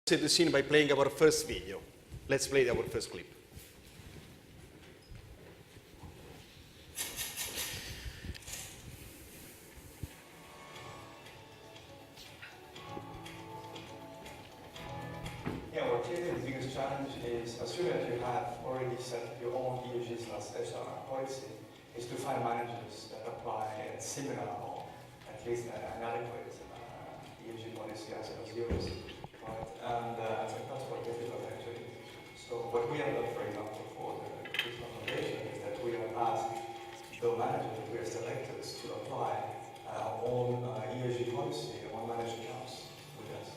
set the scene by playing our first video. Let's play our first clip. Yeah, well, clearly the biggest challenge is, assuming that you have already set your own ESG/SR policy, is to find managers that apply a similar or at least an adequate ESG policy as yours. Right? And I think that's quite difficult actually. So what we have done, for example, for the foundation is that we have asked the managers that we have selected to apply our own ESG policy on managed accounts with us.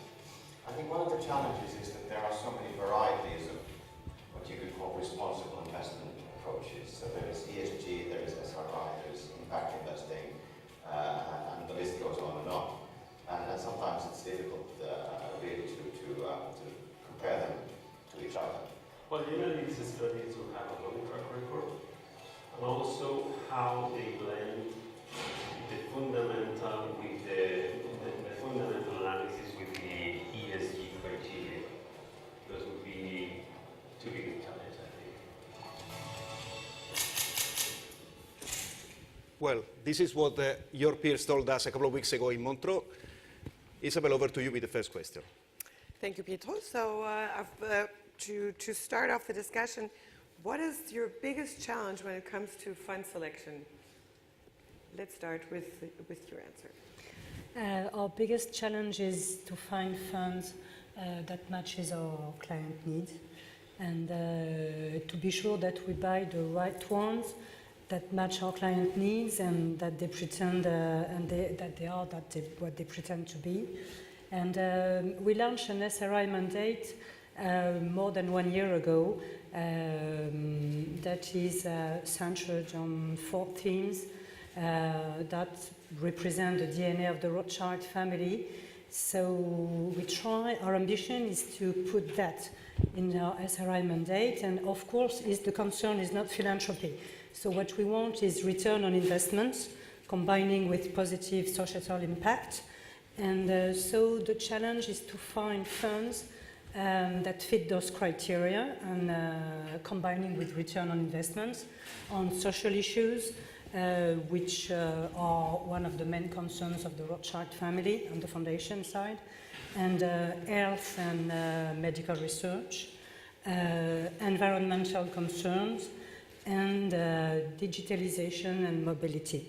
I think one of the challenges is that there are so many varieties of what you could call responsible investment approaches. So there is ESG, there is SRI, there is impact investing, and the list goes on and on. And sometimes it's difficult really to compare them to each other. Well, generally it's a study to have a long track record, and also how they blend the fundamental with the fundamental analysis with the ESG criteria. Those would be two big challenges, I think. Well, this is what your peers told us a couple of weeks ago in Montreux. Isabel, over to you with the first question. Thank you, Pietro. So to start off the discussion, what is your biggest challenge when it comes to fund selection? Let's start with your answer. Our biggest challenge is to find funds that matches our client needs, and to be sure that we buy the right ones that match our client needs and that they pretend what they pretend to be. And we launched an SRI mandate more than 1 year ago that is centered on 4 themes that represent the DNA of the Rothschild family. So we try, our ambition is to put that in our SRI mandate, and of course the concern is not philanthropy. So what we want is return on investments combining with positive societal impact. And so the challenge is to find funds that fit those criteria and combining with return on investments on social issues, which are one of the main concerns of the Rothschild family on the foundation side, and health and medical research, environmental concerns, and digitalization and mobility.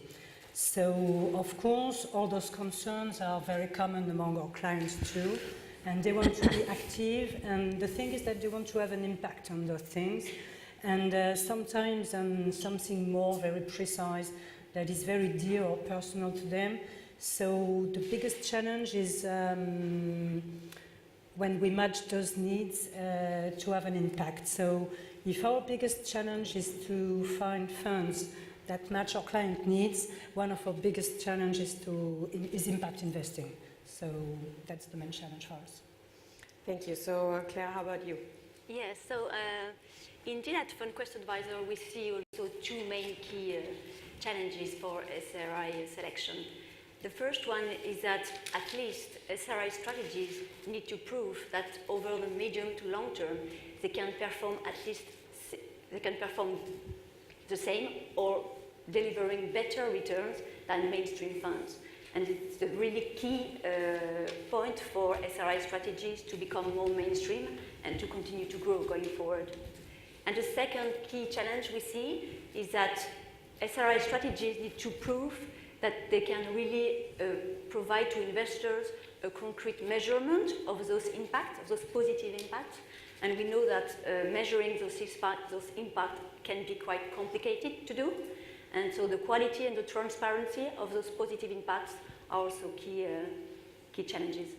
So, of course, all those concerns are very common among our clients too, and they want to be active, and the thing is that they want to have an impact on those things, and sometimes something more very precise that is very dear or personal to them. So the biggest challenge is when we match those needs to have an impact. So if our biggest challenge is to find funds that match our client needs, one of our biggest challenges is impact investing. So that's the main challenge for us. Thank you. So Claire, how about you? Yes, so indeed at FundQuest Advisor we see also 2 main key challenges for SRI selection. The first one is that at least SRI strategies need to prove that over the medium to long term they can perform the same or delivering better returns than mainstream funds. And it's a really key point for SRI strategies to become more mainstream and to continue to grow going forward. And the second key challenge we see is that SRI strategies need to prove that they can really provide to investors a concrete measurement of those impacts, of those positive impacts. And we know that measuring those impacts can be quite complicated to do. And so the quality and the transparency of those positive impacts are also key challenges.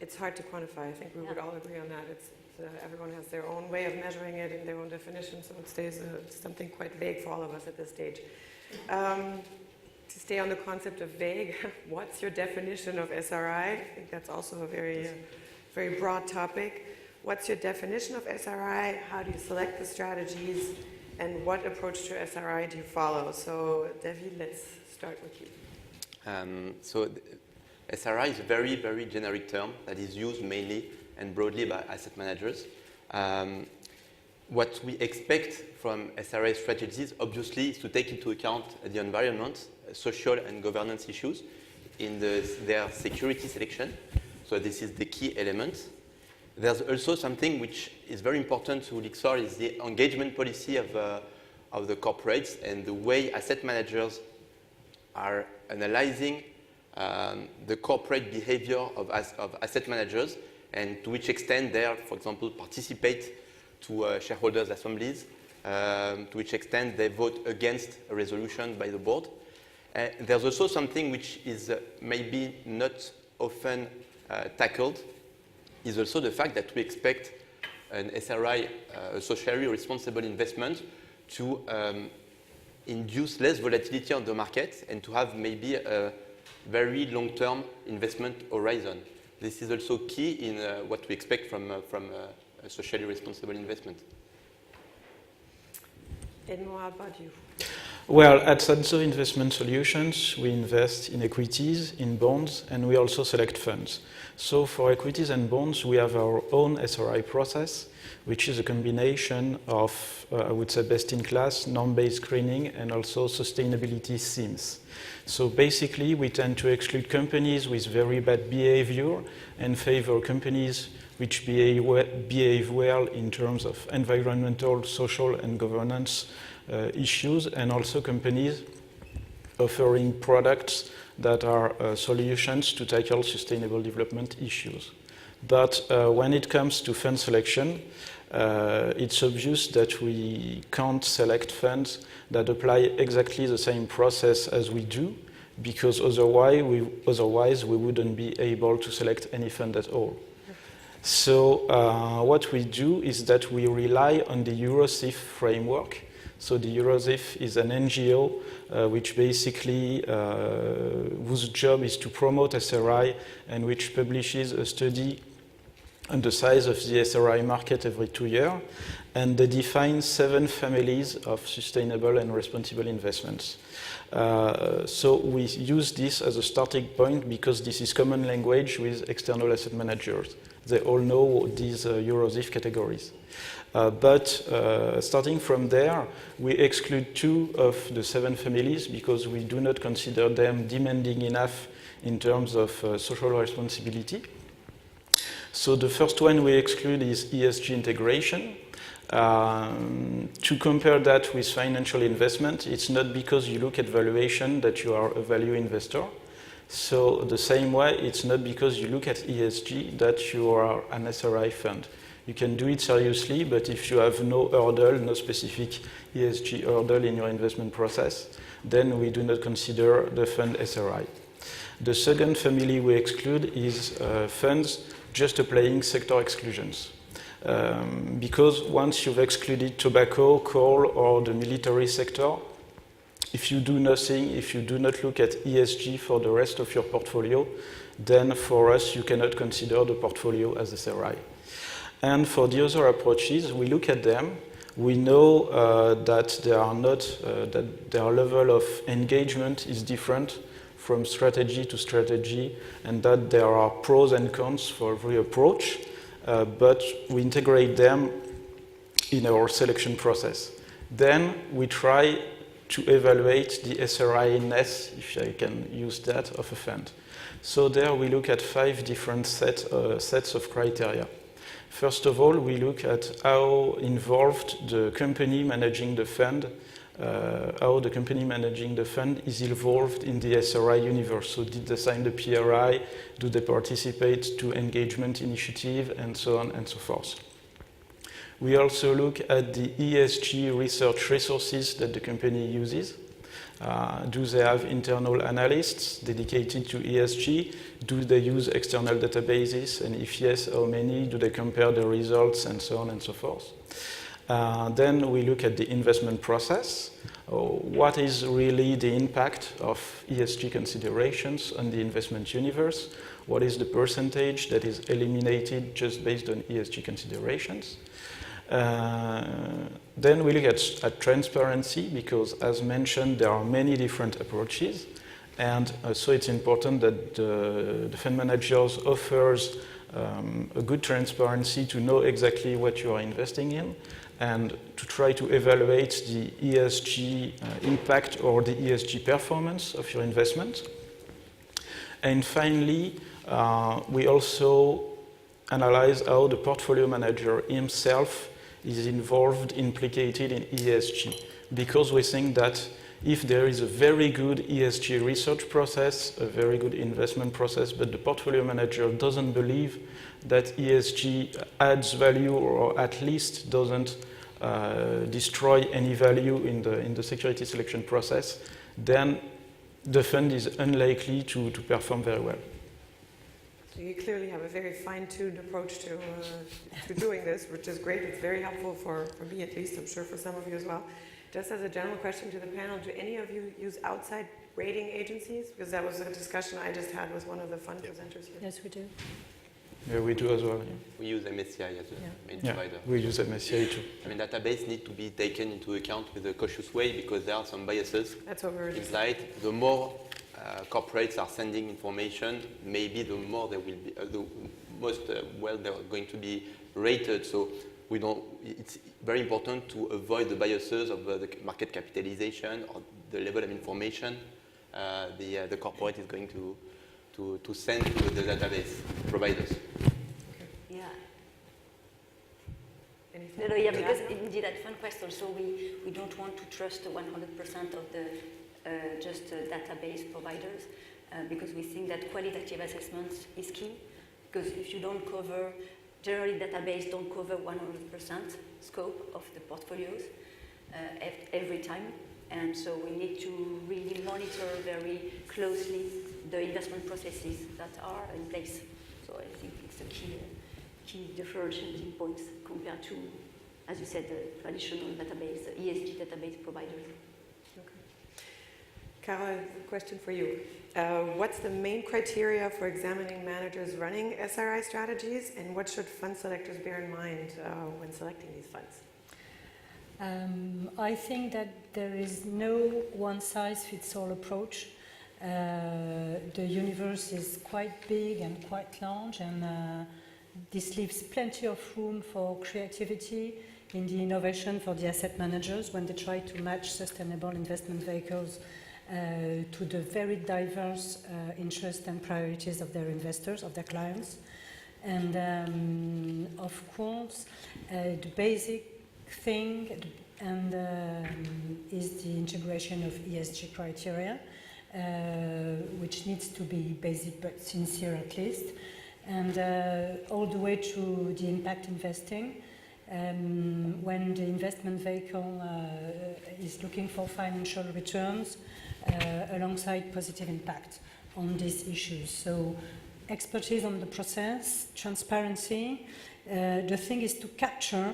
It's hard to quantify. I think we would all agree on that. Everyone has their own way of measuring it and their own definition, so it stays something quite vague for all of us at this stage. To stay on the concept of vague, what's your definition of SRI? I think that's also a very, very broad topic. What's your definition of SRI? How do you select the strategies? And what approach to SRI do you follow? So, David, let's start with you. SRI is a very, very generic term that is used mainly and broadly by asset managers. What we expect from SRA strategies, obviously, is to take into account the environment, social and governance issues in their security selection. So this is the key element. There's also something which is very important to Lixor is the engagement policy of the corporates and the way asset managers are analyzing the corporate behavior of asset managers and to which extent they, for example, participate to shareholders' assemblies, to which extent they vote against a resolution by the board. There's also something which is maybe not often tackled, is also the fact that we expect an SRI, a socially responsible investment, to induce less volatility on the market and to have maybe a very long-term investment horizon. This is also key in what we expect from a socially responsible investment. Edmond, how about you? Well, at Sanso Investment Solutions, we invest in equities, in bonds, and we also select funds. So for equities and bonds, we have our own SRI process, which is a combination of, I would say, best-in-class, norm-based screening, and also sustainability themes. So basically, we tend to exclude companies with very bad behavior and favor companies which behave well in terms of environmental, social, and governance issues, and also companies offering products that are solutions to tackle sustainable development issues. But when it comes to fund selection, it's obvious that we can't select funds that apply exactly the same process as we do, because otherwise we wouldn't be able to select any fund at all. So what we do is that we rely on the EuroSIF framework. So the EuroSIF is an NGO which basically, whose job is to promote SRI and which publishes a study on the size of the SRI market every 2 years. And they define 7 families of sustainable and responsible investments. So we use this as a starting point because this is common language with external asset managers. They all know these EuroSIF categories. But starting from there, we exclude 2 of the 7 families because we do not consider them demanding enough in terms of social responsibility. So the first one we exclude is ESG integration. To compare that with financial investment, it's not because you look at valuation that you are a value investor. So the same way, it's not because you look at ESG that you are an SRI fund. You can do it seriously, but if you have no hurdle, no specific ESG hurdle in your investment process, then we do not consider the fund SRI. The second family we exclude is funds just applying sector exclusions. Because once you've excluded tobacco, coal, or the military sector, if you do nothing, if you do not look at ESG for the rest of your portfolio, then for us, you cannot consider the portfolio as SRI. And for the other approaches, we look at them. We know that they are not, that their level of engagement is different from strategy to strategy, and that there are pros and cons for every approach, but we integrate them in our selection process. Then we try to evaluate the SRI-ness, if I can use that, of a fund. So there we look at 5 different sets of criteria. First of all, we look at how involved the company managing the fund, how the company managing the fund is involved in the SRI universe. So did they sign the PRI? Do they participate to engagement initiative? And so on and so forth. We also look at the ESG research resources that the company uses. Do they have internal analysts dedicated to ESG? Do they use external databases? And if yes, how many? Do they compare the results? And so on and so forth. Then we look at the investment process. What is really the impact of ESG considerations on the investment universe? What is the percentage that is eliminated just based on ESG considerations? Then we look at transparency because, as mentioned, there are many different approaches. And so it's important that the fund managers offers a good transparency to know exactly what you are investing in and to try to evaluate the ESG impact or the ESG performance of your investment. And finally, we also analyze how the portfolio manager himself is involved, implicated in ESG, because we think that if there is a very good ESG research process, a very good investment process, but the portfolio manager doesn't believe that ESG adds value or at least doesn't destroy any value in the security selection process, then the fund is unlikely to perform very well. So you clearly have a very fine-tuned approach to doing this, which is great. It's very helpful for me at least, I'm sure for some of you as well. Just as a general question to the panel, do any of you use outside rating agencies? Because that was a discussion I just had with one of the fund presenters here. Yes, we do. Yeah, we do as well. Yeah. We use MSCI as a main provider. We use MSCI too. I mean, database need to be taken into account with a cautious way because there are some biases. That's what we were just implied. The more corporates are sending information, maybe the more they will be, the most well they're going to be rated. So we don't. It's very important to avoid the biases of the market capitalization or the level of information the corporate is going to send to the database providers. Yeah. anything. No, yeah, because indeed at fund quest also we don't want to trust 100% of the just database providers because we think that qualitative assessment is key, because if you don't cover, generally database don't cover 100% scope of the portfolios every time, and so we need to really monitor very closely the investment processes that are in place. So I think it's a key differentiating points compared to, as you said, the traditional database, the ESG database providers. Carol, a question for you. What's the main criteria for examining managers running SRI strategies, and what should fund selectors bear in mind when selecting these funds? I think that there is no one-size-fits-all approach. The universe is quite big and quite large, and this leaves plenty of room for creativity in the innovation for the asset managers when they try to match sustainable investment vehicles to the very diverse interests and priorities of their investors, of their clients. And of course, the basic thing is the integration of ESG criteria, which needs to be basic but sincere at least, and all the way to the impact investing. When the investment vehicle is looking for financial returns alongside positive impact on these issues. So expertise on the process, transparency. The thing is to capture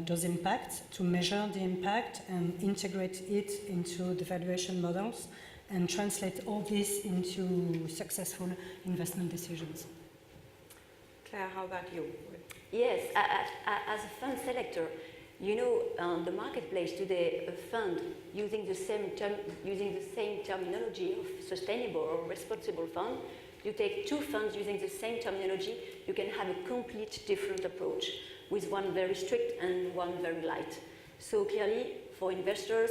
those impacts, to measure the impact and integrate it into the valuation models and translate all this into successful investment decisions. Claire, how about you? Yes, as a fund selector, you know, on the marketplace today, a fund using the same terminology of sustainable or responsible fund, you take two funds using the same terminology, you can have a complete different approach, with one very strict and one very light. So clearly, for investors,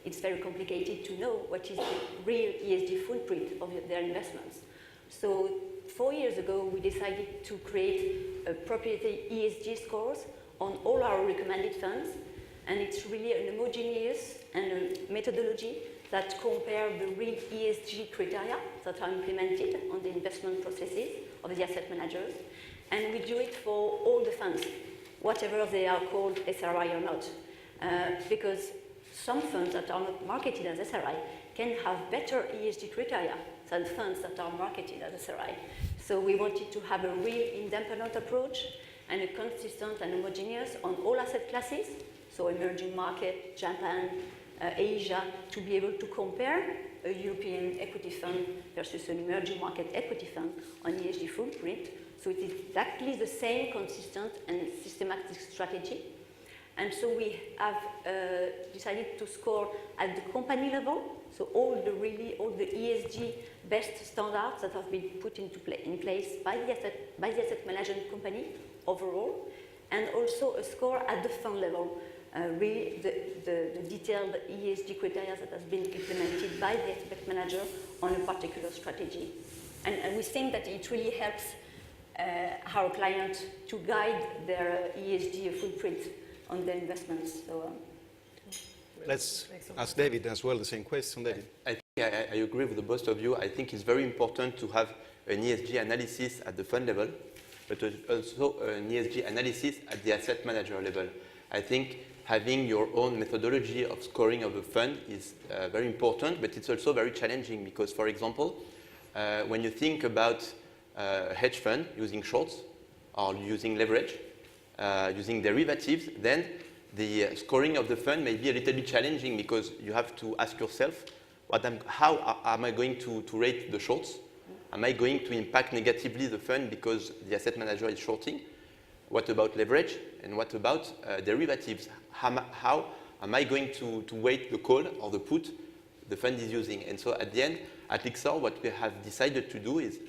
it's very complicated to know what is the real ESG footprint of their investments. So 4 years ago, we decided to create a proprietary ESG scores on all our recommended funds, and it's really an homogeneous and a methodology that compare the real ESG criteria that are implemented on the investment processes of the asset managers, and we do it for all the funds, whatever they are called SRI or not, because some funds that are not marketed as SRI can have better ESG criteria than funds that are marketed as SRI. So we wanted to have a real independent approach and a consistent and homogeneous on all asset classes, so emerging market, Japan, Asia, to be able to compare a European equity fund versus an emerging market equity fund on ESG footprint. So it is exactly the same consistent and systematic strategy. And so we have decided to score at the company level, so all the ESG best standards that have been put in place by the asset management company overall, and also a score at the fund level, really the detailed ESG criteria that has been implemented by the asset manager on a particular strategy. And we think that it really helps our clients to guide their ESG footprint on their investments. So, Let's ask David as well the same question, David. I think I agree with the both of you. I think it's very important to have an ESG analysis at the fund level, but also an ESG analysis at the asset manager level. I think having your own methodology of scoring of a fund is very important, but it's also very challenging because, for example, when you think about a hedge fund using shorts or using leverage, using derivatives, then the scoring of the fund may be a little bit challenging because you have to ask yourself, how am I going to rate the shorts? Am I going to impact negatively the fund because the asset manager is shorting? What about leverage? And what about derivatives? How am I going to weight the call or the put the fund is using? And so at the end, at Lixor, what we have decided to do is,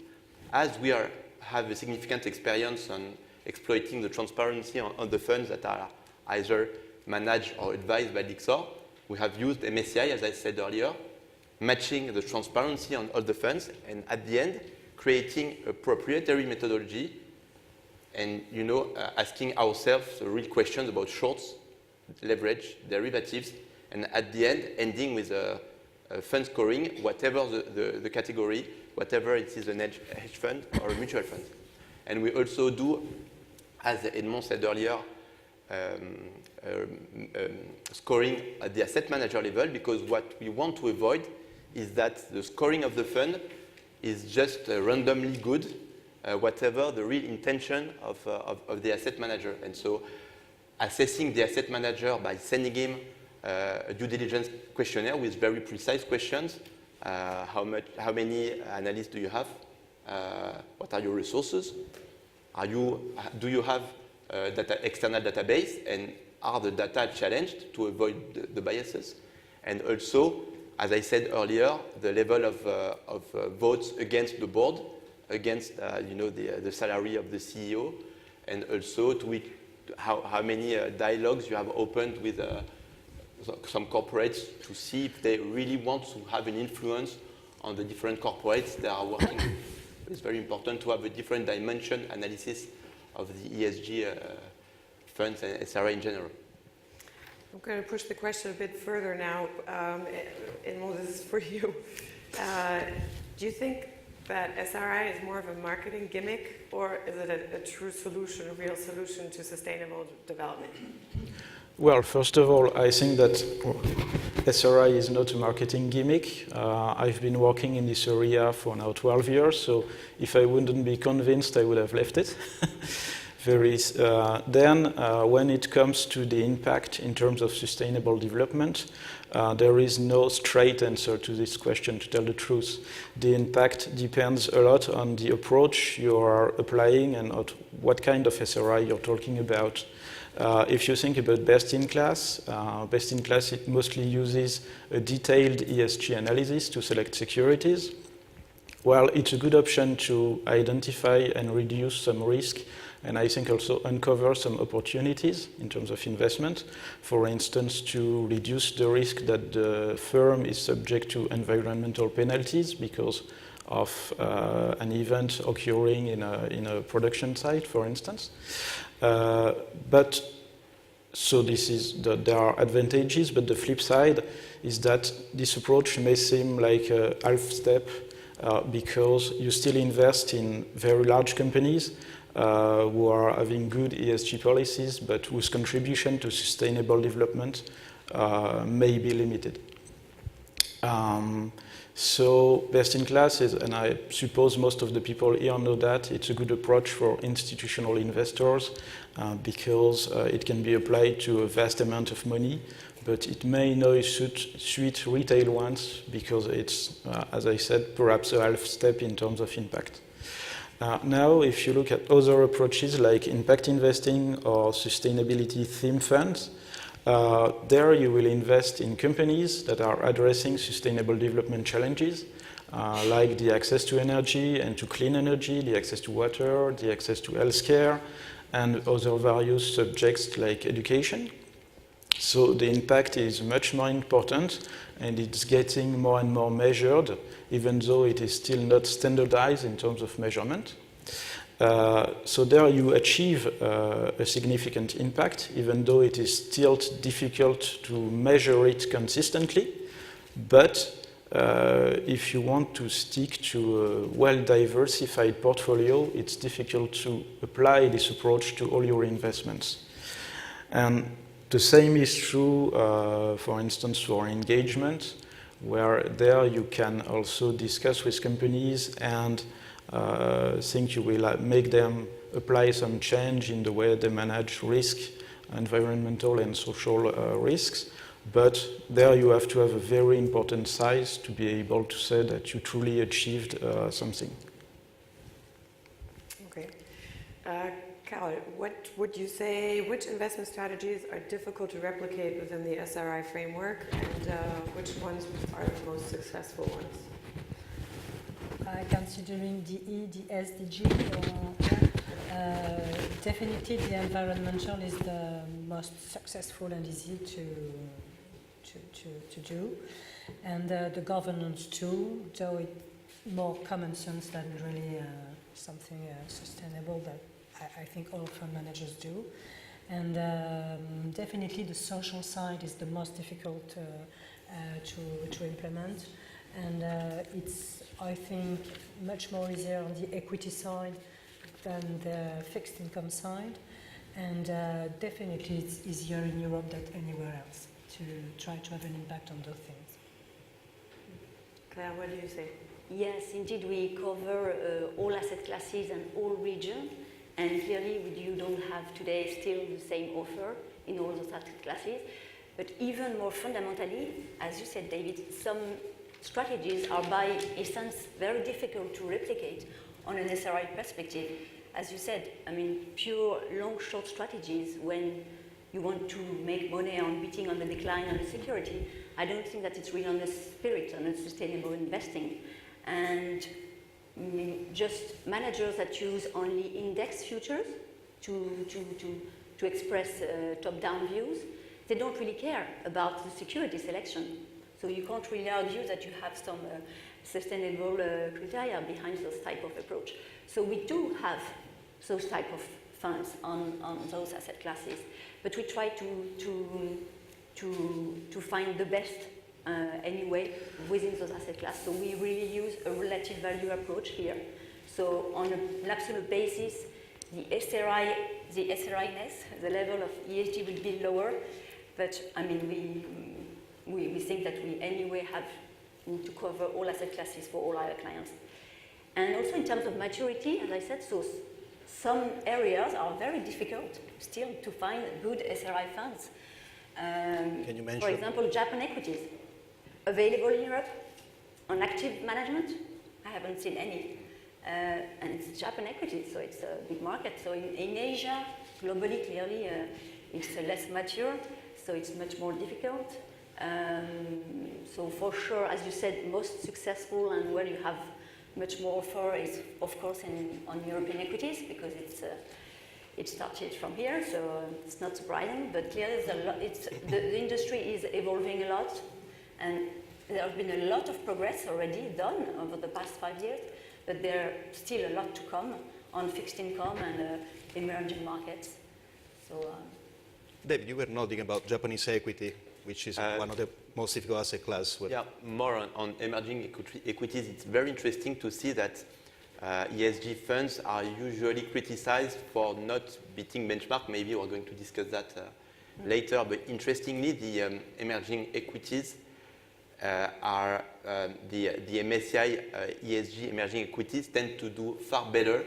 as we have a significant experience on exploiting the transparency on the funds that are either managed or advised by Lixor, we have used MSCI, as I said earlier, matching the transparency on all the funds, and at the end, creating a proprietary methodology and asking ourselves real questions about shorts, leverage, derivatives, and at the end, ending with a fund scoring, whatever the category, whatever it is an hedge fund or a mutual fund. And we also do, as Edmond said earlier, scoring at the asset manager level, because what we want to avoid is that the scoring of the fund is just randomly good, whatever the real intention of the asset manager. And so assessing the asset manager by sending him a due diligence questionnaire with very precise questions. How many analysts do you have? What are your resources? Do you have external database, and are the data challenged to avoid the biases? And also, as I said earlier, the level of votes against the board, against the salary of the CEO, and also how many dialogues you have opened with some corporates to see if they really want to have an influence on the different corporates they are working with. It's very important to have a different dimension analysis of the ESG funds and SRI in general. I'm going to push the question a bit further now, and this is for you. Do you think that SRI is more of a marketing gimmick, or is it a true solution, a real solution to sustainable development? Well, first of all, I think that SRI is not a marketing gimmick. I've been working in this area for now 12 years, so if I wouldn't be convinced, I would have left it. When it comes to the impact in terms of sustainable development, there is no straight answer to this question, to tell the truth. The impact depends a lot on the approach you are applying and what kind of SRI you're talking about. If you think about best-in-class, it mostly uses a detailed ESG analysis to select securities. Well, it's a good option to identify and reduce some risk, and I think also uncover some opportunities in terms of investment. For instance, to reduce the risk that the firm is subject to environmental penalties because of an event occurring in a production site, for instance. So there are advantages, but the flip side is that this approach may seem like a half step because you still invest in very large companies who are having good ESG policies, but whose contribution to sustainable development may be limited. So best in class is, and I suppose most of the people here know that, it's a good approach for institutional investors because it can be applied to a vast amount of money, but it may not suit retail ones because it's, as I said, perhaps a half step in terms of impact. Now, if you look at other approaches like impact investing or sustainability theme funds, there you will invest in companies that are addressing sustainable development challenges, like the access to energy and to clean energy, the access to water, the access to healthcare, and other various subjects like education. So the impact is much more important, and it's getting more and more measured, even though it is still not standardized in terms of measurement. So there you achieve a significant impact, even though it is still difficult to measure it consistently. But if you want to stick to a well-diversified portfolio, it's difficult to apply this approach to all your investments. And the same is true, for instance, for engagement, where there you can also discuss with companies and think you will make them apply some change in the way they manage risk, environmental and social risks. But there you have to have a very important size to be able to say that you truly achieved something. Okay. Carl, what would you say, which investment strategies are difficult to replicate within the SRI framework, and which ones are the most successful ones? Considering the E, the S, the G, definitely the environmental is the most successful and easy to do, and the governance too, though it's more common sense than really something sustainable that I think all fund managers do. And definitely the social side is the most difficult to implement, and it's, I think, much more easier on the equity side than the fixed income side, and definitely it's easier in Europe than anywhere else to try to have an impact on those things. Claire, what do you say? Yes, indeed, we cover all asset classes and all regions, and clearly you don't have today still the same offer in all those asset classes. But even more fundamentally, as you said, David, some strategies are by essence very difficult to replicate on an SRI perspective. As you said, I mean, pure long-short strategies, when you want to make money on betting on the decline of the security, I don't think that it's really on the spirit, on the sustainable investing. And just managers that use only index futures to express top-down views, they don't really care about the security selection. So you can't really argue that you have some sustainable criteria behind those type of approach. So we do have those type of funds on those asset classes, but we try to find the best anyway within those asset classes. So we really use a relative value approach here. So on an absolute basis, the SRI-ness, the level of ESG will be lower, but I mean we think that we anyway need to cover all asset classes for all our clients. And also in terms of maturity, as I said, so some areas are very difficult still to find good SRI funds. Can you mention? For example, Japan equities, available in Europe on active management. I haven't seen any. And it's Japan equities, so it's a big market. So in Asia, globally, clearly, it's less mature, so it's much more difficult. So for sure, as you said, most successful and where you have much more offer is, of course, on European equities, because it started from here, so it's not surprising. But clearly, the industry is evolving a lot, and there has been a lot of progress already done over the past 5 years, but there's still a lot to come on fixed income and emerging markets. So, David, you were nodding about Japanese equity, which is one of the most difficult asset class. Yeah, more on emerging equities. It's very interesting to see that ESG funds are usually criticized for not beating benchmark. Maybe we're going to discuss that later. But interestingly, the emerging equities are the MSCI ESG emerging equities tend to do far better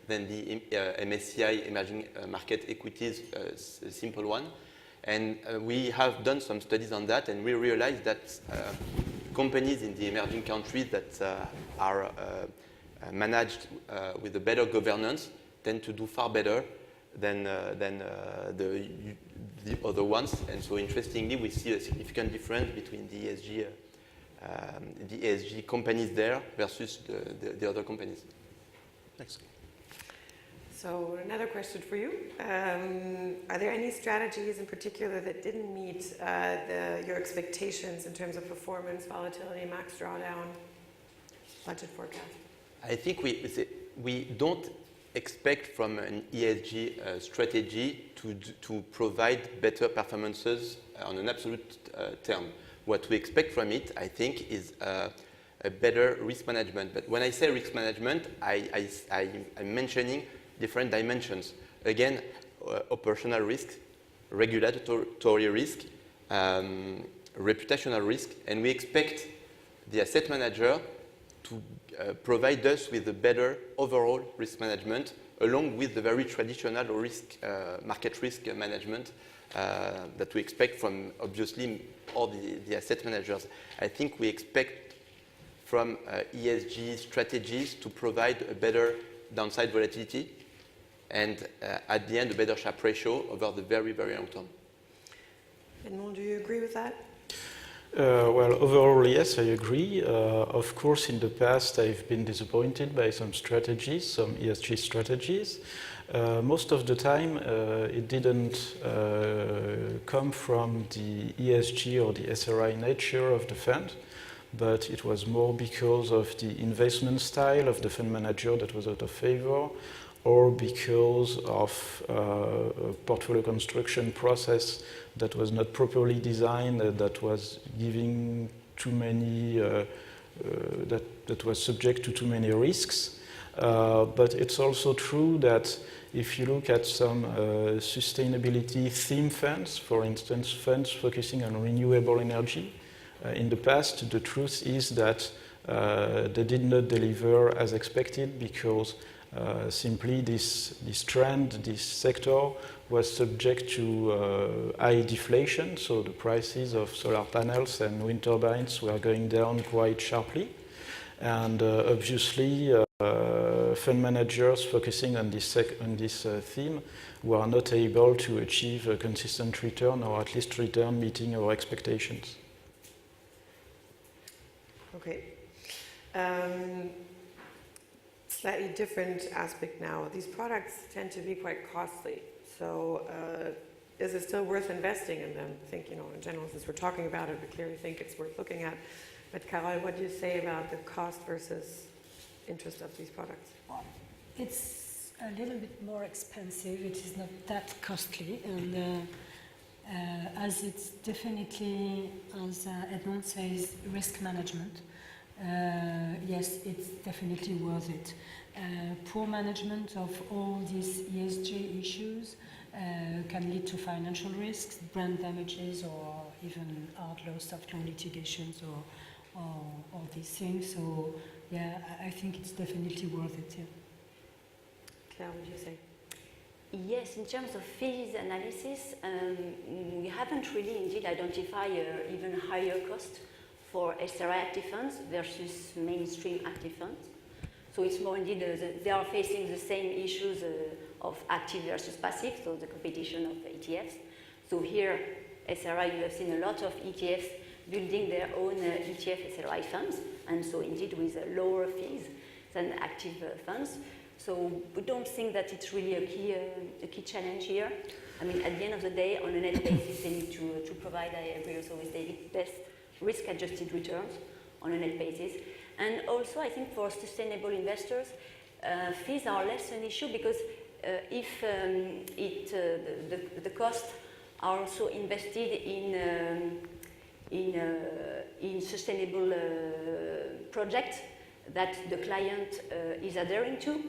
than the MSCI emerging market equities, simple one. And we have done some studies on that, and we realized that companies in the emerging countries that are managed with a better governance tend to do far better than the other ones. And so interestingly, we see a significant difference between the ESG companies there versus the other companies. Next. So another question for you. Are there any strategies in particular that didn't meet your expectations in terms of performance, volatility, max drawdown, budget forecast? I think we don't expect from an ESG strategy to provide better performances on an absolute term. What we expect from it, I think, is a better risk management. But when I say risk management, I'm mentioning different dimensions. Again, operational risk, regulatory risk, reputational risk, and we expect the asset manager to provide us with a better overall risk management, along with the very traditional risk, market risk management that we expect from, obviously, all the asset managers. I think we expect from ESG strategies to provide a better downside volatility and at the end, a better Sharpe ratio over the very, very long term. Edmond, do you agree with that? Well, overall, yes, I agree. Of course, in the past, I've been disappointed by some strategies, some ESG strategies. Most of the time, it didn't come from the ESG or the SRI nature of the fund, but it was more because of the investment style of the fund manager that was out of favor, or because of a portfolio construction process that was not properly designed, that was giving too many, that was subject to too many risks. But it's also true that if you look at some sustainability theme funds, for instance, funds focusing on renewable energy, in the past, the truth is that they did not deliver as expected because simply this trend, this sector was subject to high deflation, so the prices of solar panels and wind turbines were going down quite sharply. And obviously, fund managers focusing on this theme were not able to achieve a consistent return, or at least return meeting our expectations. Okay. Slightly different aspect now. These products tend to be quite costly. So is it still worth investing in them? I think, in general, since we're talking about it, we clearly think it's worth looking at. But Carole, what do you say about the cost versus interest of these products? It's a little bit more expensive. It is not that costly. And as it's definitely, as Edmond says, risk management, yes, it's definitely worth it. Poor management of all these ESG issues can lead to financial risks, brand damages, or even hard law, soft law litigations, or all these things. So, yeah, I think it's definitely worth it. Yeah. Claire, what do you say? Yes, in terms of fees analysis, we haven't really indeed identified even higher cost for SRI active funds versus mainstream active funds. So it's more indeed, they are facing the same issues of active versus passive, so the competition of ETFs. So here, SRI, you have seen a lot of ETFs building their own ETF SRI funds, and so indeed with lower fees than active funds. So we don't think that it's really a key challenge here. I mean, at the end of the day, on a net basis, they need to provide, I agree also with David, best risk-adjusted returns on a net basis. And also, I think for sustainable investors, fees are less an issue because if the costs are also invested in sustainable projects that the client is adhering to,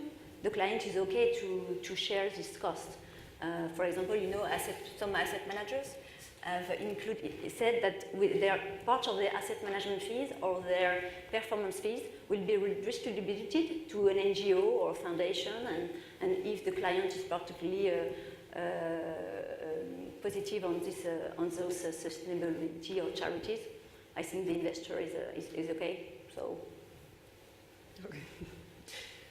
the client is okay to share this cost. For example, some asset managers have said that part of their asset management fees or their performance fees will be redistributed to an NGO or foundation, and if the client is particularly positive on those sustainability or charities, I think the investor is okay. So. Okay.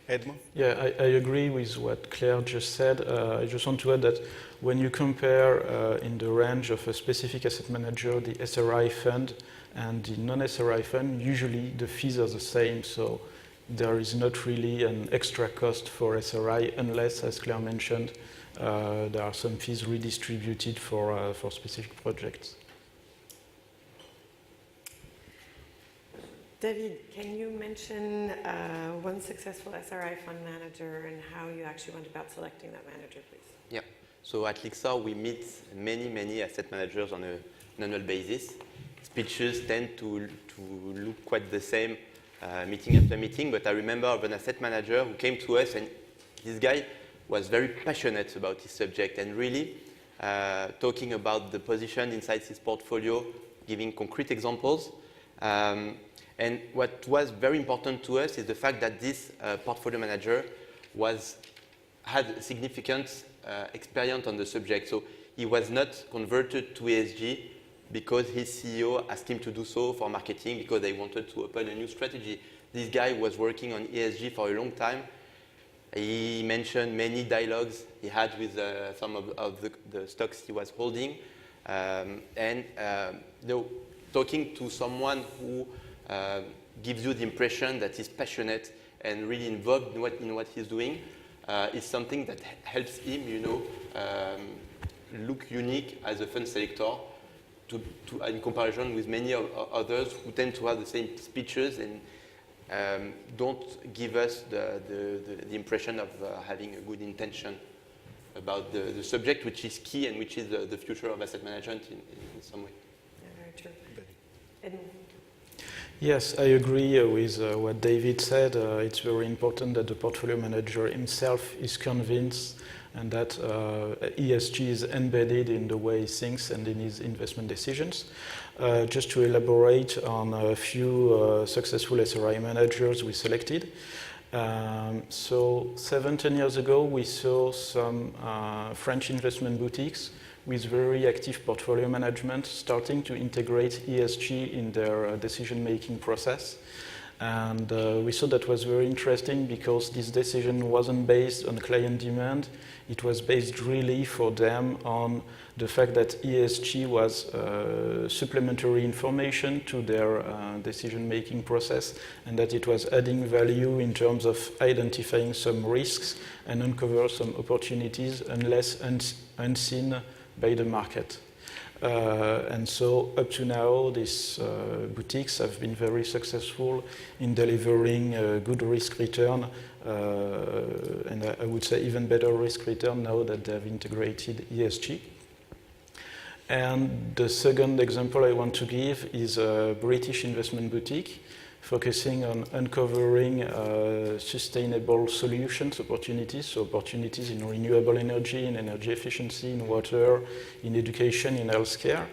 Edmond? Yeah, I agree with what Claire just said. I just want to add that when you compare in the range of a specific asset manager, the SRI fund and the non-SRI fund, usually the fees are the same. So there is not really an extra cost for SRI unless, as Claire mentioned, there are some fees redistributed for specific projects. David, can you mention one successful SRI fund manager and how you actually went about selecting that manager, please? Yeah. So at Lixor, we meet many asset managers on an annual basis. Speeches tend to look quite the same meeting after meeting, but I remember of an asset manager who came to us, and this guy was very passionate about his subject and really talking about the position inside his portfolio, giving concrete examples. And what was very important to us is the fact that this portfolio manager had significant experience on the subject. So he was not converted to ESG because his CEO asked him to do so for marketing because they wanted to open a new strategy. This guy was working on ESG for a long time. He mentioned many dialogues he had with some of the stocks he was holding. Talking to someone who gives you the impression that he's passionate and really involved in what he's doing is something that helps him, look unique as a fund selector in comparison with many others who tend to have the same speeches and don't give us the impression of having a good intention about the subject, which is key and which is the future of asset management in some way. Yeah, very true. Edmond? Yes, I agree with what David said. It's very important that the portfolio manager himself is convinced and that ESG is embedded in the way he thinks and in his investment decisions. Just to elaborate on a few successful SRI managers we selected. So 17 years ago, we saw some French investment boutiques with very active portfolio management starting to integrate ESG in their decision-making process. And we thought that was very interesting because this decision wasn't based on client demand. It was based really for them on the fact that ESG was supplementary information to their decision-making process and that it was adding value in terms of identifying some risks and uncover some opportunities unless unseen by the market. And so up to now, these boutiques have been very successful in delivering good risk return, and I would say even better risk return now that they have integrated ESG. And the second example I want to give is a British investment boutique focusing on uncovering sustainable solutions, opportunities, so opportunities in renewable energy, in energy efficiency, in water, in education, in healthcare.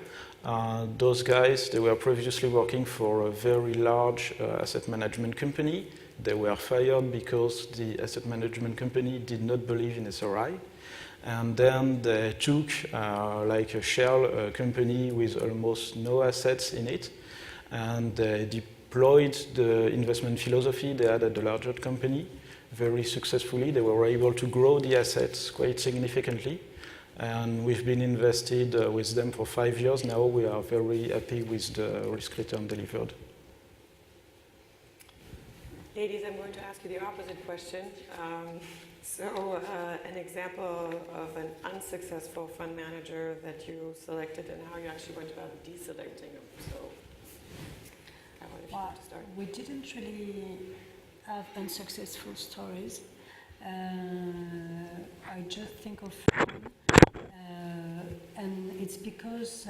Those guys, they were previously working for a very large asset management company. They were fired because the asset management company did not believe in SRI. And then they took like a shell company with almost no assets in it, and they deployed the investment philosophy they had at the larger company very successfully. They were able to grow the assets quite significantly, and we've been invested with them for 5 years now. We are very happy with the risk return delivered. Ladies, I'm going to ask you the opposite question. An example of an unsuccessful fund manager that you selected and how you actually went about deselecting them. So, I wonder if you want to start. We didn't really have unsuccessful stories. I just think of one, and it's because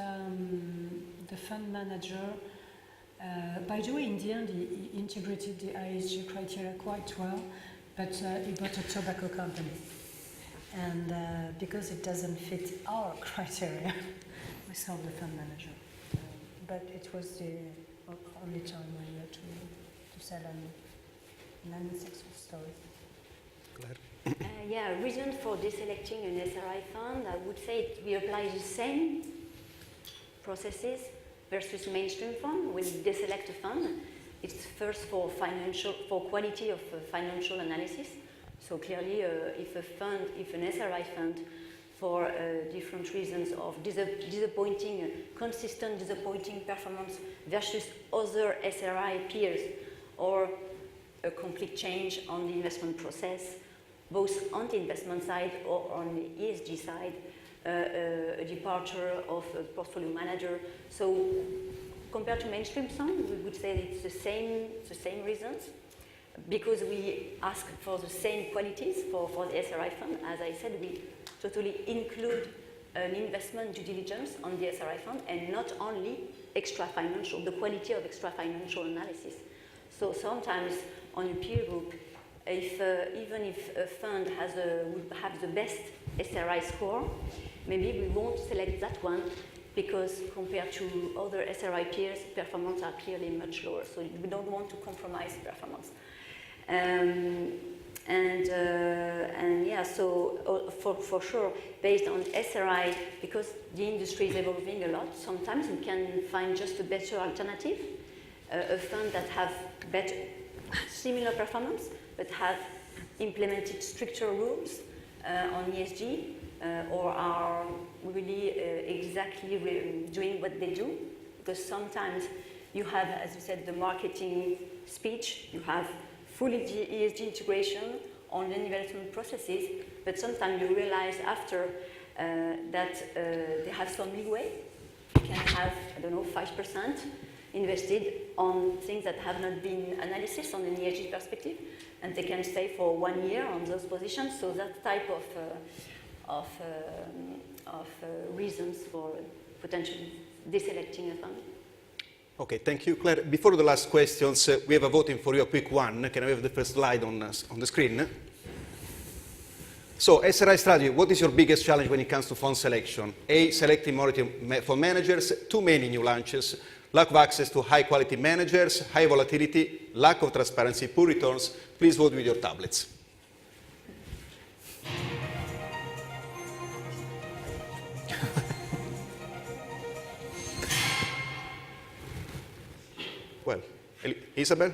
the fund manager, by the way, in the end, he integrated the ESG criteria quite well, but he bought a tobacco company. And because it doesn't fit our criteria, we sold the fund manager. But it was the only time we had to sell an unsuccessful story. Reason for deselecting an SRI fund, I would say we apply the same processes versus mainstream fund when we deselect a fund. it's first for quality of financial analysis. So clearly, if an SRI fund, for different reasons of consistent disappointing performance versus other SRI peers, or a complete change on the investment process, both on the investment side or on the ESG side, a departure of a portfolio manager. So compared to mainstream fund, we would say it's the same reasons, because we ask for the same qualities for the SRI fund. As I said, we totally include an investment due diligence on the SRI fund, and not only the quality of extra financial analysis. So sometimes on a peer group, even if a fund would have the best SRI score, maybe we won't select that one, because compared to other SRI peers, performance are clearly much lower. So we don't want to compromise performance. So for sure, based on SRI, because the industry is evolving a lot, sometimes we can find just a better alternative, a fund that have similar performance, but have implemented stricter rules on ESG, or are really exactly doing what they do. Because sometimes you have, as you said, the marketing speech, you have fully ESG integration on the investment processes, but sometimes you realize after that they have some leeway. You can have, 5% invested on things that have not been analysis on an ESG perspective, and they can stay for 1 year on those positions. So that type of reasons for potentially deselecting a fund. Okay, thank you, Claire. Before the last questions, we have a voting for you, a quick one. Can I have the first slide on the screen? So, SRI strategy, what is your biggest challenge when it comes to fund selection? A, selecting minority fund managers, too many new launches, lack of access to high-quality managers, high volatility, lack of transparency, poor returns. Please vote with your tablets. Well, Isabel,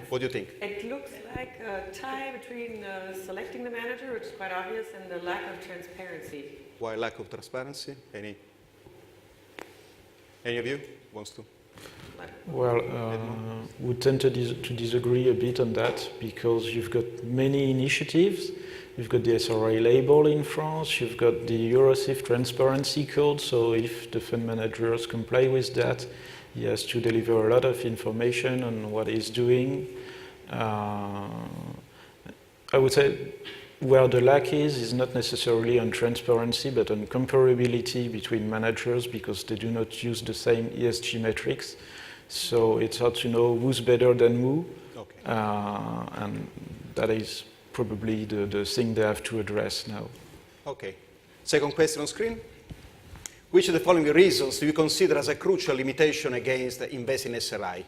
what do you think? It looks like a tie between selecting the manager, which is quite obvious, and the lack of transparency. Why lack of transparency? Any of you wants to? Well, we tend to disagree a bit on that, because you've got many initiatives. You've got the SRI label in France, you've got the Eurosif transparency code, so if the fund managers comply with that, he has to deliver a lot of information on what he's doing. I would say where the lack is not necessarily on transparency, but on comparability between managers, because they do not use the same ESG metrics. So it's hard to know who's better than who. Okay. And that is probably the thing they have to address now. Okay. Second question on screen. Which of the following reasons do you consider as a crucial limitation against investing in SRI?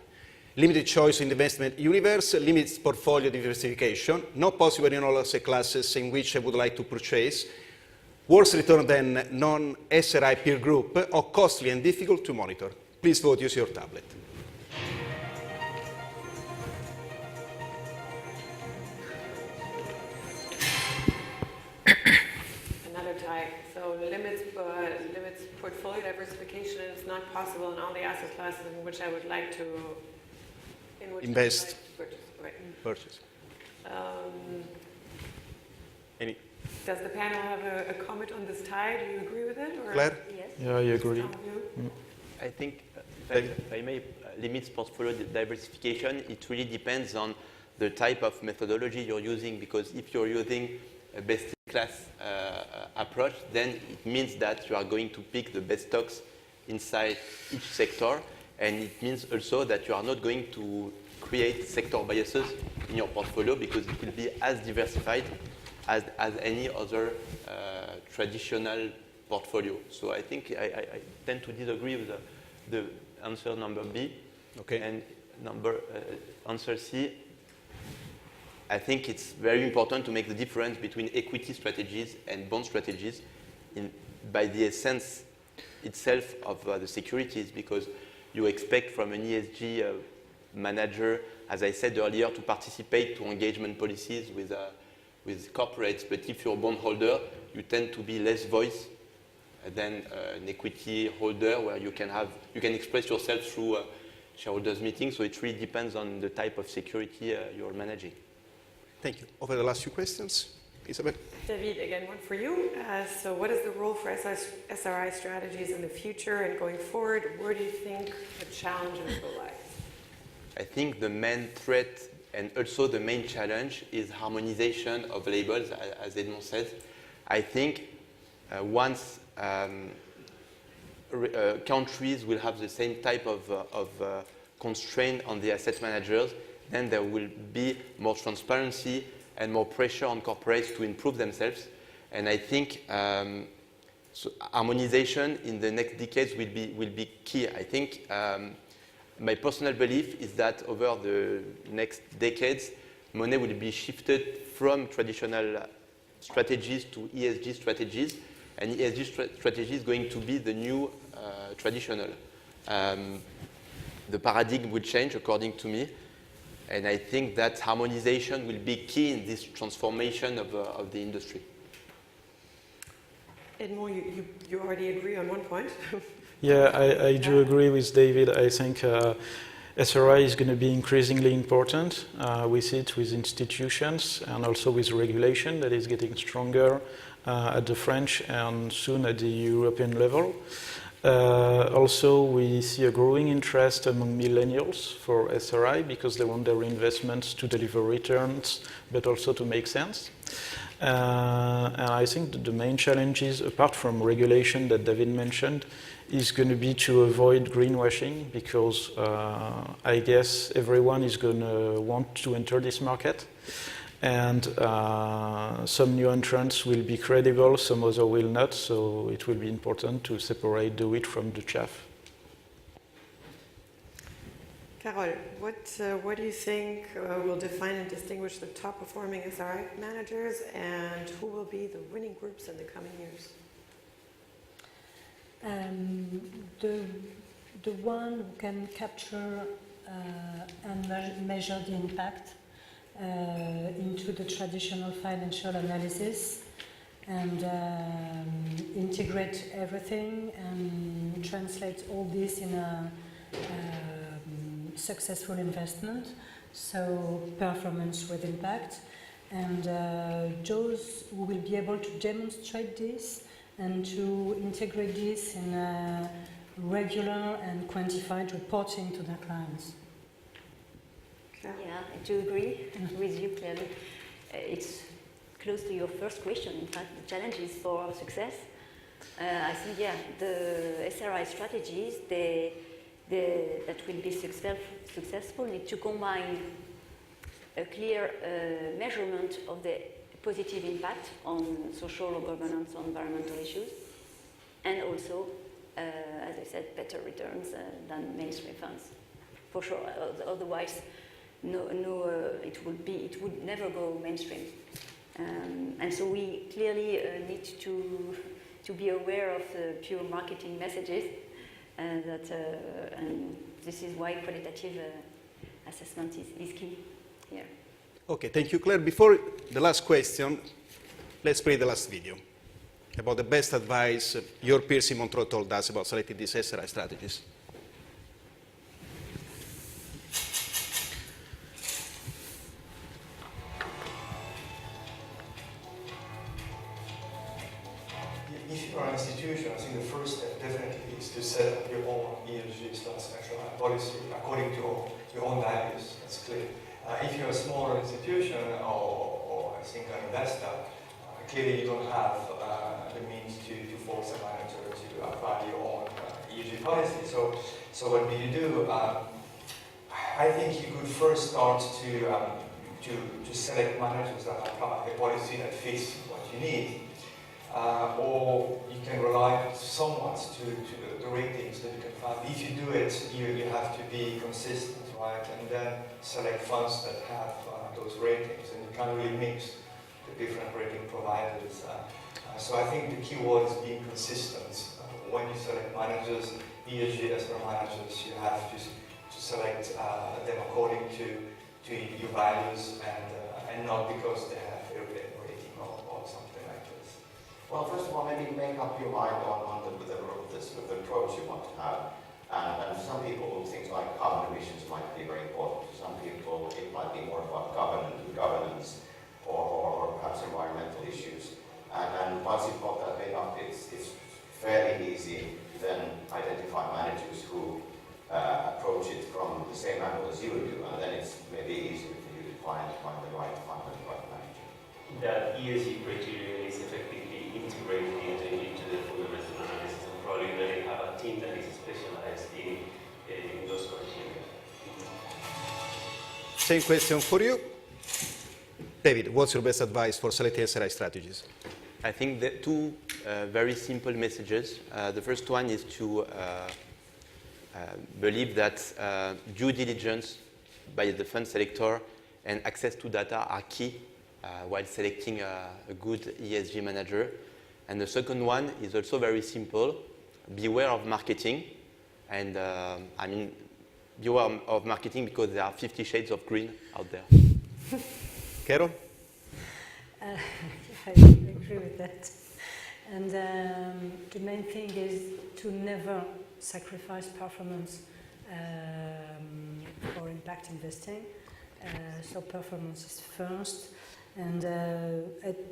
Limited choice in the investment universe, limited portfolio diversification, not possible in all asset classes in which I would like to purchase, worse return than non-SRI peer group, or costly and difficult to monitor. Please vote, use your tablet. Another tie. So limits portfolio diversification is not possible in all the asset classes in which I would like to invest. Purchase. Right. Purchase. Any? Does the panel have a comment on this tie? Do you agree with it? Or? Claire? Yes. Yeah, I agree. I think, if I may, limits portfolio diversification, it really depends on the type of methodology you're using, because if you're using a best-in-class approach, then it means that you are going to pick the best stocks inside each sector, and it means also that you are not going to create sector biases in your portfolio, because it will be as diversified as any other traditional portfolio. So I think I tend to disagree with the answer number B. Okay. And answer C. I think it's very important to make the difference between equity strategies and bond strategies by the essence itself of the securities, because you expect from an ESG manager, as I said earlier, to participate to engagement policies with corporates. But if you're a bondholder, you tend to be less voice than an equity holder, where you can express yourself through shareholders meetings. So it really depends on the type of security you're managing. Thank you. Over the last few questions, Isabel. David, again, one for you. So what is the role for SRI strategies in the future and going forward? Where do you think the challenges will lie? I think the main threat and also the main challenge is harmonization of labels, as Edmond said. I think once countries will have the same type of constraint on the asset managers, then there will be more transparency and more pressure on corporates to improve themselves. And I think so harmonization in the next decades will be key. I think my personal belief is that over the next decades, money will be shifted from traditional strategies to ESG strategies, and ESG strategy is going to be the new traditional. The paradigm will change, according to me, and I think that harmonization will be key in this transformation of the industry. Edmond, you already agree on one point. Yeah, I do agree with David. I think SRI is going to be increasingly important. We see it with institutions and also with regulation that is getting stronger at the French and soon at the European level. Also, we see a growing interest among millennials for SRI because they want their investments to deliver returns, but also to make sense. And I think that the main challenges, apart from regulation that David mentioned, is going to be to avoid greenwashing, because I guess everyone is going to want to enter this market. And some new entrants will be credible, some others will not, so it will be important to separate the wheat from the chaff. Carole, what do you think will define and distinguish the top performing SRI managers, and who will be the winning groups in the coming years? The one who can capture and measure the impact into the traditional financial analysis and integrate everything and translate all this in a successful investment, so performance with impact, and those who will be able to demonstrate this and to integrate this in regular and quantified reporting to their clients. Yeah, I do agree with you clearly. It's close to your first question, in fact, the challenges for our success. I think, yeah, the SRI strategies, that will be successful need to combine a clear measurement of the positive impact on social or governance or environmental issues, and also, as I said, better returns than mainstream funds, for sure. Otherwise, it would never go mainstream. And so we clearly need to be aware of the pure marketing messages, and this is why qualitative assessment is key here. Okay, thank you, Claire. Before the last question, let's play the last video about the best advice your peers in Montreux told us about selecting these SRI strategies. If you are an institution, I think the first step definitely is to set up your own ESG/SRI policy according to your own values. That's clear. If you're a smaller institution or I think an investor, clearly you don't have the means to force a manager to apply your own ESG policy. So what do you do? I think you could first start to select managers that apply a policy that fits what you need. Or you can rely somewhat to the ratings that you can find. If you do it, you have to be consistent, right? And then select funds that have those ratings, and you can't really mix the different rating providers. So I think the key word is being consistent. When you select managers, ESG SR managers, you have to select them according to your values and not because they have a rating or something like this? Well, first of all, maybe make up your mind on the sort of approach you want to have. And for some people, things like carbon emissions might be very important. For some people, it might be more about governance or perhaps environmental issues. And once you've got that made up, it's fairly easy to then identify managers who approach it from the same angle as you do, and then it's maybe easier for you to find the right fund and the right manager. That ESG criteria is effectively integrated into the fundamental analysis, and probably they have a team that is specialized in those criteria. Same question for you. David, what's your best advice for selecting SRI strategies? I think the two very simple messages. The first one is to believe that due diligence by the fund selector and access to data are key while selecting a good ESG manager. And the second one is also very simple. Beware of marketing. And I mean, beware of marketing because there are 50 shades of green out there. Carol? I agree with that. And the main thing is to never sacrifice performance for impact investing. So performance is first. And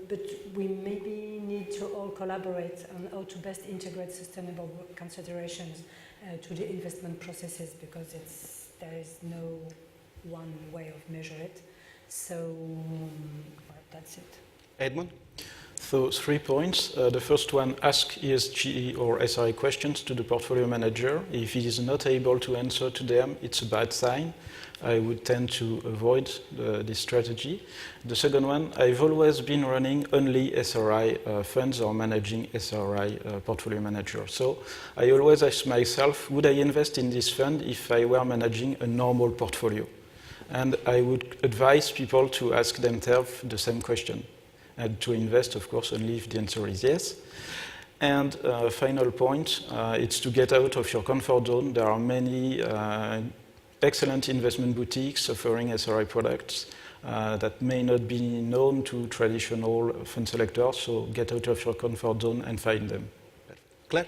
but we maybe need to all collaborate on how to best integrate sustainable considerations to the investment processes, because there is no one way of measure it. So that's it. Edmond? So 3 points. The first one, ask ESG or SRI questions to the portfolio manager. If he is not able to answer to them, it's a bad sign. I would tend to avoid this strategy. The second one, I've always been running only SRI funds or managing SRI portfolio manager. So I always ask myself, would I invest in this fund if I were managing a normal portfolio? And I would advise people to ask themselves the same question. And to invest, of course, only if the answer is yes. And final point, it's to get out of your comfort zone. There are many excellent investment boutiques offering SRI products that may not be known to traditional fund selectors, so get out of your comfort zone and find them. Claire?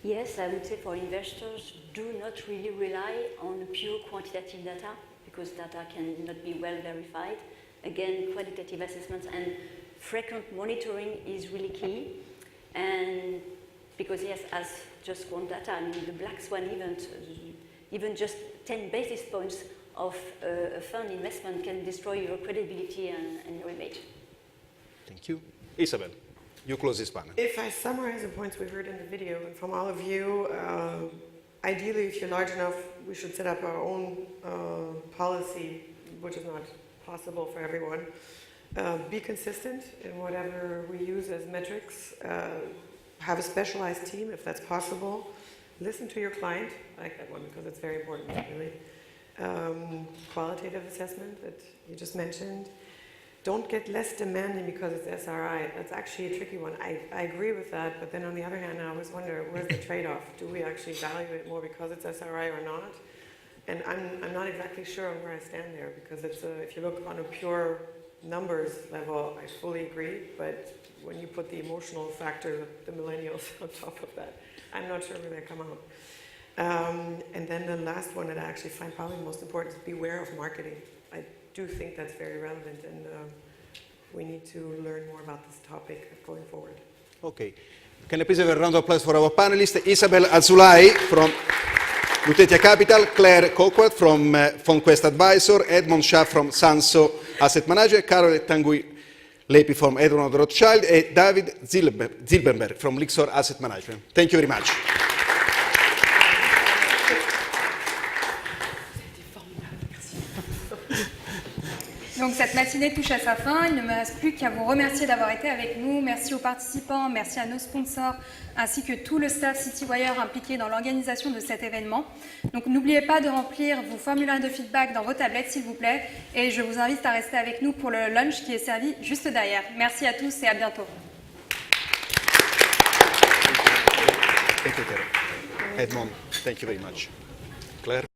Yes, I would say for investors, do not really rely on pure quantitative data, because data cannot be well verified. Again, qualitative assessments and frequent monitoring is really key. And because yes, as just one data, I mean the Black Swan event, even just 10 basis points of a fund investment can destroy your credibility and your image. Thank you. Isabel, you close this panel. If I summarize the points we heard in the video and from all of you, ideally, if you're large enough, we should set up our own policy, which is not possible for everyone. Be consistent in whatever we use as metrics. Have a specialized team if that's possible. Listen to your client. I like that one because it's very important, really. Qualitative assessment that you just mentioned. Don't get less demanding because it's SRI. That's actually a tricky one. I agree with that, but then on the other hand, I always wonder, where's the trade-off? Do we actually value it more because it's SRI or not? And I'm not exactly sure on where I stand there, because it's if you look on a pure numbers level, I fully agree, but when you put the emotional factor, the millennials on top of that, I'm not sure where they come out. And then the last one that I actually find probably most important is beware of marketing. I do think that's very relevant, and we need to learn more about this topic going forward. Okay. Can I please have a round of applause for our panelists? Isabel Azoulay from Lutetia Capital, Claire Coquart from FondQuest Advisor, Edmond Shaff from Sanso Asset Manager, Carole Tanguy Lepi from Edmond Rothschild, and David Zilberberg from Lixor Asset Management. Thank you very much. Donc cette matinée touche à sa fin, il ne me reste plus qu'à vous remercier d'avoir été avec nous. Merci aux participants, merci à nos sponsors, ainsi que tout le staff Citywire impliqué dans l'organisation de cet événement. Donc n'oubliez pas de remplir vos formulaires de feedback dans vos tablettes s'il vous plaît, et je vous invite à rester avec nous pour le lunch qui est servi juste derrière. Merci à tous et à bientôt. Thank you, Edmond. Thank you very much. Claire?